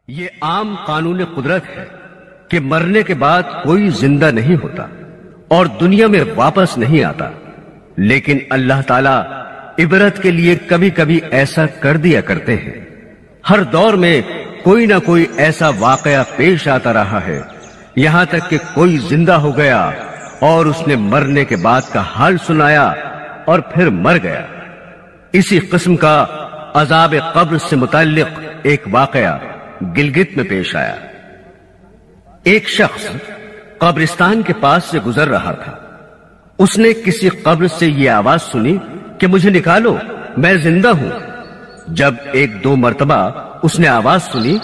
یہ عام قانون قدرت ہے کہ مرنے کے بعد کوئی زندہ نہیں ہوتا اور دنیا میں واپس نہیں آتا، لیکن اللہ تعالیٰ عبرت کے لیے کبھی کبھی ایسا کر دیا کرتے ہیں۔ ہر دور میں کوئی نہ کوئی ایسا واقعہ پیش آتا رہا ہے، یہاں تک کہ کوئی زندہ ہو گیا اور اس نے مرنے کے بعد کا حال سنایا اور پھر مر گیا۔ اسی قسم کا عذاب قبر سے متعلق ایک واقعہ گلگت میں پیش آیا۔ ایک شخص قبرستان کے پاس سے گزر رہا تھا۔ اس نے کسی قبر سے یہ آواز سنی کہ مجھے نکالو، میں زندہ ہوں۔ جب ایک دو مرتبہ اس نے آواز سنی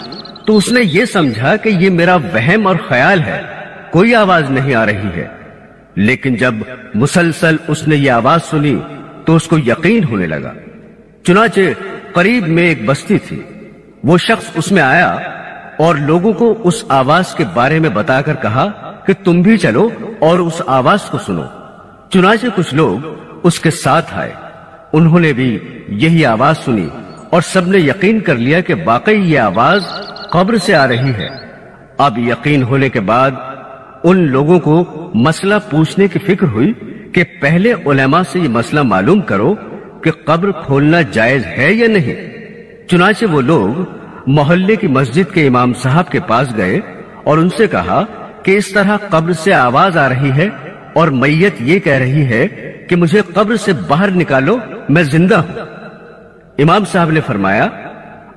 تو اس نے یہ سمجھا کہ یہ میرا وہم اور خیال ہے، کوئی آواز نہیں آ رہی ہے۔ لیکن جب مسلسل اس نے یہ آواز سنی تو اس کو یقین ہونے لگا۔ چنانچہ قریب میں ایک بستی تھی، وہ شخص اس میں آیا اور لوگوں کو اس آواز کے بارے میں بتا کر کہا کہ تم بھی چلو اور اس آواز کو سنو۔ چنانچہ کچھ لوگ اس کے ساتھ آئے، انہوں نے بھی یہی آواز سنی اور سب نے یقین کر لیا کہ واقعی یہ آواز قبر سے آ رہی ہے۔ اب یقین ہونے کے بعد ان لوگوں کو مسئلہ پوچھنے کی فکر ہوئی کہ پہلے علماء سے یہ مسئلہ معلوم کرو کہ قبر کھولنا جائز ہے یا نہیں۔ چنانچہ وہ لوگ محلے کی مسجد کے امام صاحب کے پاس گئے اور ان سے کہا کہ اس طرح قبر سے آواز آ رہی ہے اور میت یہ کہہ رہی ہے کہ مجھے قبر سے باہر نکالو، میں زندہ ہوں۔ امام صاحب نے فرمایا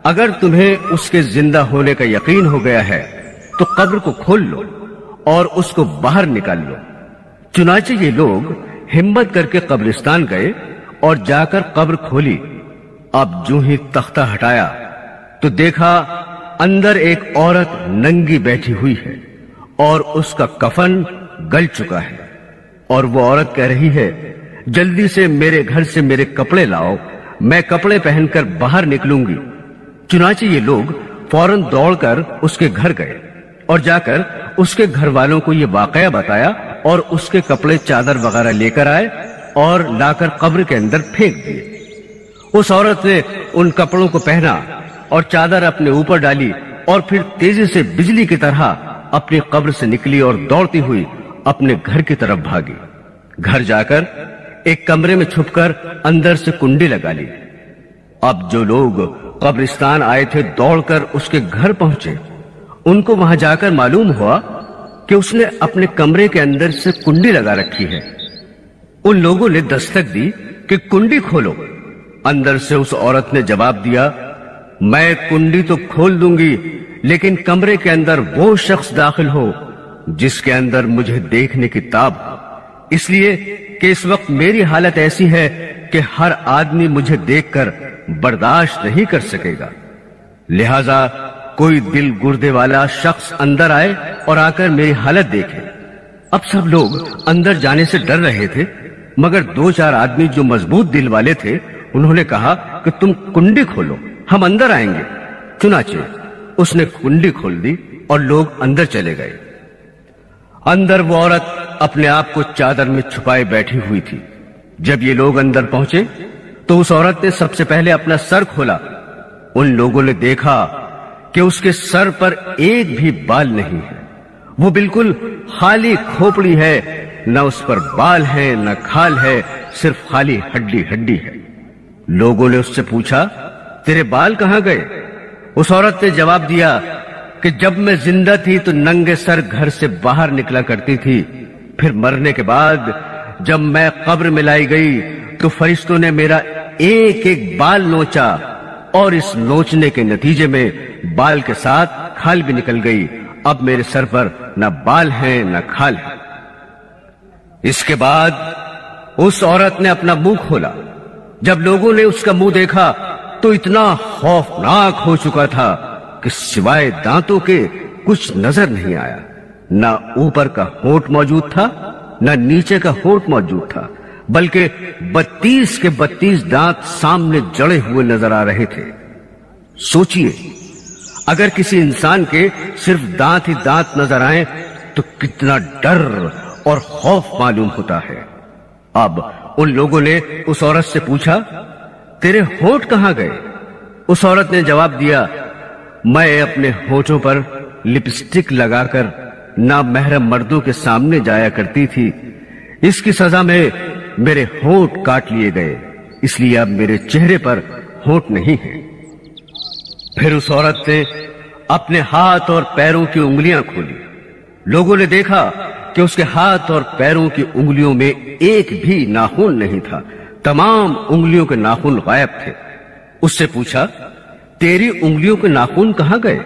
اگر تمہیں اس کے زندہ ہونے کا یقین ہو گیا ہے تو قبر کو کھول لو اور اس کو باہر نکال لو۔ چنانچہ یہ لوگ ہمت کر کے قبرستان گئے اور جا کر قبر کھولی۔ اب جو ہی تختہ ہٹایا تو دیکھا اندر ایک عورت ننگی بیٹھی ہوئی ہے اور اس کا کفن گل چکا ہے، اور وہ عورت کہہ رہی ہے جلدی سے میرے گھر سے میرے کپڑے لاؤ، میں کپڑے پہن کر باہر نکلوں گی۔ چنانچہ یہ لوگ فوراً دوڑ کر اس کے گھر گئے اور جا کر اس کے گھر والوں کو یہ واقعہ بتایا اور اس کے کپڑے چادر وغیرہ لے کر آئے اور لا کر قبر کے اندر پھینک دیے۔ اس عورت نے ان کپڑوں کو پہنا اور چادر اپنے اوپر ڈالی اور پھر تیزی سے بجلی کی طرح اپنی قبر سے نکلی اور دوڑتی ہوئی اپنے گھر کی طرف بھاگی۔ گھر جا کر ایک کمرے میں چھپ کر اندر سے کنڈی لگا لی۔ اب جو لوگ قبرستان آئے تھے دوڑ کر اس کے گھر پہنچے، ان کو وہاں جا کر معلوم ہوا کہ اس نے اپنے کمرے کے اندر سے کنڈی لگا رکھی ہے۔ ان لوگوں نے دستک دی کہ کنڈی کھولو۔ اندر سے اس عورت نے جواب دیا میں کنڈی تو کھول دوں گی، لیکن کمرے کے اندر وہ شخص داخل ہو جس کے اندر مجھے دیکھنے کی تاب ہو، اس لیے کہ اس وقت میری حالت ایسی ہے کہ ہر آدمی مجھے دیکھ کر برداشت نہیں کر سکے گا، لہذا کوئی دل گردے والا شخص اندر آئے اور آ کر میری حالت دیکھے۔ اب سب لوگ اندر جانے سے ڈر رہے تھے، مگر دو چار آدمی جو مضبوط دل والے تھے انہوں نے کہا کہ تم کنڈی کھولو، ہم اندر آئیں گے۔ چنانچہ اس نے کنڈی کھول دی اور لوگ اندر چلے گئے۔ اندر وہ عورت اپنے آپ کو چادر میں چھپائے بیٹھی ہوئی تھی۔ جب یہ لوگ اندر پہنچے تو اس عورت نے سب سے پہلے اپنا سر کھولا۔ ان لوگوں نے دیکھا کہ اس کے سر پر ایک بھی بال نہیں ہے، وہ بالکل خالی کھوپڑی ہے، نہ اس پر بال ہے نہ کھال ہے، صرف خالی ہڈی ہڈی ہے۔ لوگوں نے اس سے پوچھا تیرے بال کہاں گئے؟ اس عورت نے جواب دیا کہ جب میں زندہ تھی تو ننگے سر گھر سے باہر نکلا کرتی تھی، پھر مرنے کے بعد جب میں قبر میں لائی گئی تو فرشتوں نے میرا ایک ایک بال نوچا، اور اس نوچنے کے نتیجے میں بال کے ساتھ کھال بھی نکل گئی۔ اب میرے سر پر نہ بال ہیں نہ کھال ہے۔ اس کے بعد اس عورت نے اپنا منہ کھولا۔ جب لوگوں نے اس کا منہ دیکھا تو اتنا خوفناک ہو چکا تھا کہ سوائے دانتوں کے کچھ نظر نہیں آیا، نہ اوپر کا ہونٹ موجود تھا نہ نیچے کا ہونٹ موجود تھا، بلکہ 32 کے 32 دانت سامنے جڑے ہوئے نظر آ رہے تھے۔ سوچئے اگر کسی انسان کے صرف دانت ہی دانت نظر آئیں تو کتنا ڈر اور خوف معلوم ہوتا ہے۔ اب ان لوگوں نے اس عورت سے پوچھا تیرے ہونٹ کہاں گئے؟ اس عورت نے جواب دیا میں اپنے ہونٹوں پر لپسٹک لگا کر نامحرم مردوں کے سامنے جایا کرتی تھی، اس کی سزا میں میرے ہونٹ کاٹ لیے گئے، اس لیے اب میرے چہرے پر ہونٹ نہیں ہیں۔ پھر اس عورت نے اپنے ہاتھ اور پیروں کی انگلیاں کھولی، لوگوں نے دیکھا کہ اس کے ہاتھ اور پیروں کی انگلیوں میں ایک بھی ناخن نہیں تھا، تمام انگلیوں کے ناخن غائب تھے۔ اس سے پوچھا، تیری انگلیوں کے ناخن کہاں گئے؟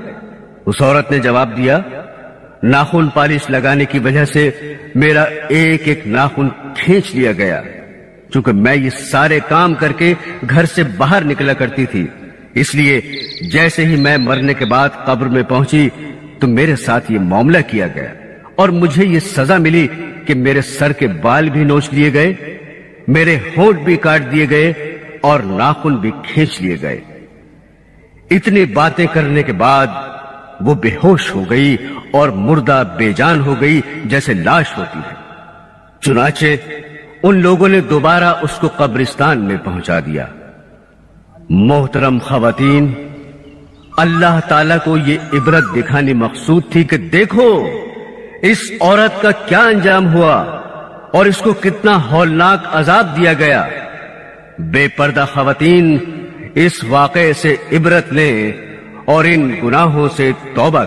اس عورت نے جواب دیا، ناخن پالش لگانے کی وجہ سے میرا ایک ایک ناخن کھینچ لیا گیا، چونکہ میں یہ سارے کام کر کے گھر سے باہر نکلا کرتی تھی، اس لیے جیسے ہی میں مرنے کے بعد قبر میں پہنچی تو میرے ساتھ یہ معاملہ کیا گیا اور مجھے یہ سزا ملی کہ میرے سر کے بال بھی نوچ لیے گئے، میرے ہونٹ بھی کاٹ دیے گئے اور ناخن بھی کھینچ لیے گئے۔ اتنی باتیں کرنے کے بعد وہ بے ہوش ہو گئی اور مردہ بے جان ہو گئی جیسے لاش ہوتی ہے۔ چنانچہ ان لوگوں نے دوبارہ اس کو قبرستان میں پہنچا دیا۔ محترم خواتین، اللہ تعالیٰ کو یہ عبرت دکھانی مقصود تھی کہ دیکھو اس عورت کا کیا انجام ہوا اور اس کو کتنا ہولناک عذاب دیا گیا۔ بے پردہ خواتین اس واقعے سے عبرت لیں اور ان گناہوں سے توبہ